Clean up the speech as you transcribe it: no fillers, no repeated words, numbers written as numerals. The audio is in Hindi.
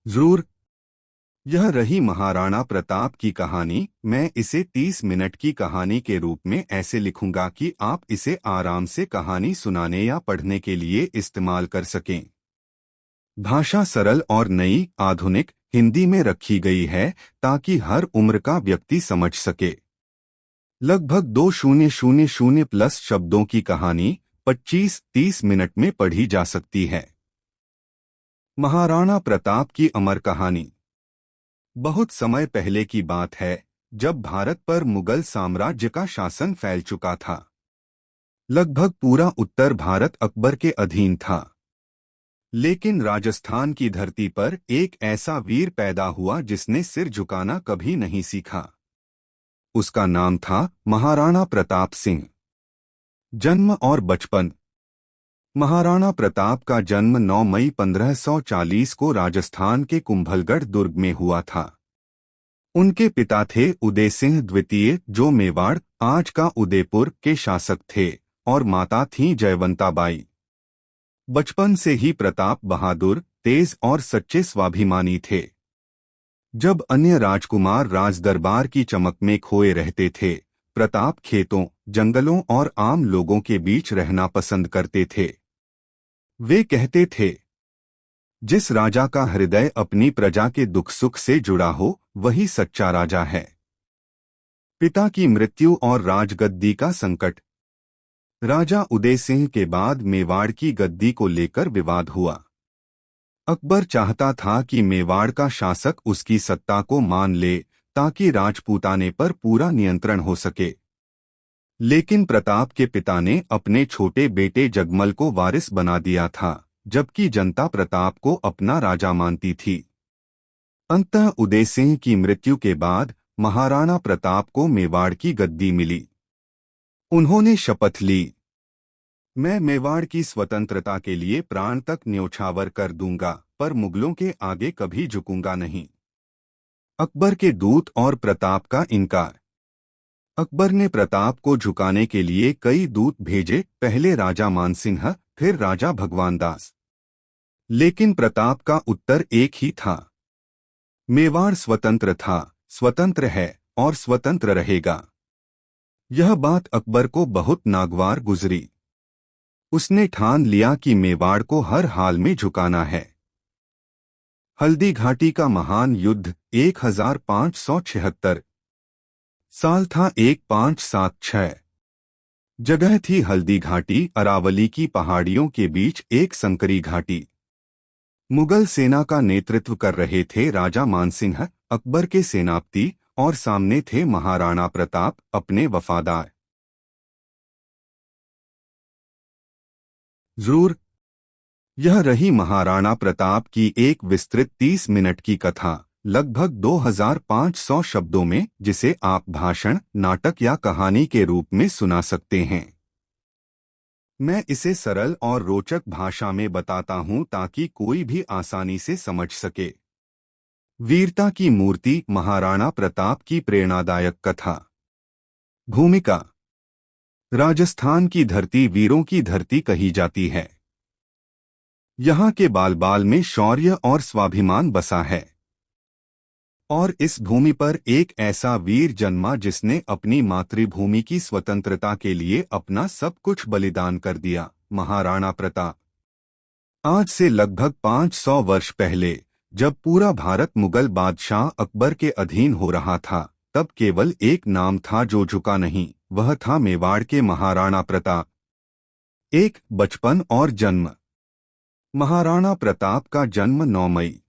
जरूर। यह रही महाराणा प्रताप की कहानी। मैं इसे 30 मिनट की कहानी के रूप में ऐसे लिखूंगा कि आप इसे आराम से कहानी सुनाने या पढ़ने के लिए इस्तेमाल कर सकें। भाषा सरल और नई आधुनिक हिंदी में रखी गई है ताकि हर उम्र का व्यक्ति समझ सके। लगभग 2000 प्लस शब्दों की कहानी 25-30 मिनट में पढ़ी जा सकती है। महाराणा प्रताप की अमर कहानी। बहुत समय पहले की बात है जब भारत पर मुगल साम्राज्य का शासन फैल चुका था। लगभग पूरा उत्तर भारत अकबर के अधीन था। लेकिन राजस्थान की धरती पर एक ऐसा वीर पैदा हुआ जिसने सिर झुकाना कभी नहीं सीखा। उसका नाम था महाराणा प्रताप सिंह। जन्म और बचपन। महाराणा प्रताप का जन्म 9 मई 1540 को राजस्थान के कुंभलगढ़ दुर्ग में हुआ था। उनके पिता थे उदय सिंह द्वितीय, जो मेवाड़ आज का उदयपुर के शासक थे, और माता थीं जयवंता बाई। बचपन से ही प्रताप बहादुर, तेज और सच्चे स्वाभिमानी थे। जब अन्य राजकुमार राजदरबार की चमक में खोए रहते थे, प्रताप खेतों, जंगलों और आम लोगों के बीच रहना पसंद करते थे। वे कहते थे, जिस राजा का हृदय अपनी प्रजा के दुख सुख से जुड़ा हो, वही सच्चा राजा है। पिता की मृत्यु और राजगद्दी का संकट। राजा उदय सिंह के बाद मेवाड़ की गद्दी को लेकर विवाद हुआ। अकबर चाहता था कि मेवाड़ का शासक उसकी सत्ता को मान ले ताकि राजपूताने पर पूरा नियंत्रण हो सके। लेकिन प्रताप के पिता ने अपने छोटे बेटे जगमल को वारिस बना दिया था, जबकि जनता प्रताप को अपना राजा मानती थी। अंततः उदय सिंह की मृत्यु के बाद महाराणा प्रताप को मेवाड़ की गद्दी मिली। उन्होंने शपथ ली, मैं मेवाड़ की स्वतंत्रता के लिए प्राण तक न्योछावर कर दूंगा, पर मुगलों के आगे कभी झुकूंगा नहीं। अकबर के दूत और प्रताप का इनकार। अकबर ने प्रताप को झुकाने के लिए कई दूत भेजे, पहले राजा मानसिंह, फिर राजा भगवान दास। लेकिन प्रताप का उत्तर एक ही था, मेवाड़ स्वतंत्र था, स्वतंत्र है और स्वतंत्र रहेगा। यह बात अकबर को बहुत नागवार गुजरी। उसने ठान लिया कि मेवाड़ को हर हाल में झुकाना है। हल्दी घाटी का महान युद्ध 1576 साल था 1576। जगह थी हल्दी घाटी, अरावली की पहाड़ियों के बीच एक संकरी घाटी। मुगल सेना का नेतृत्व कर रहे थे राजा मानसिंह, अकबर के सेनापति, और सामने थे महाराणा प्रताप, अपने वफादार। जरूर। यह रही महाराणा प्रताप की एक विस्तृत 30 मिनट की कथा, लगभग 2500 शब्दों में, जिसे आप भाषण, नाटक या कहानी के रूप में सुना सकते हैं। मैं इसे सरल और रोचक भाषा में बताता हूं ताकि कोई भी आसानी से समझ सके। वीरता की मूर्ति, महाराणा प्रताप की प्रेरणादायक कथा। भूमिका। राजस्थान की धरती वीरों की धरती कही जाती है। यहाँ के बाल बाल में शौर्य और स्वाभिमान बसा है। और इस भूमि पर एक ऐसा वीर जन्मा जिसने अपनी मातृभूमि की स्वतंत्रता के लिए अपना सब कुछ बलिदान कर दिया, महाराणा प्रताप। आज से लगभग 500 वर्ष पहले, जब पूरा भारत मुगल बादशाह अकबर के अधीन हो रहा था, तब केवल एक नाम था जो झुका नहीं, वह था मेवाड़ के महाराणा प्रताप। एक बचपन और जन्म। महाराणा प्रताप का जन्म 9 मई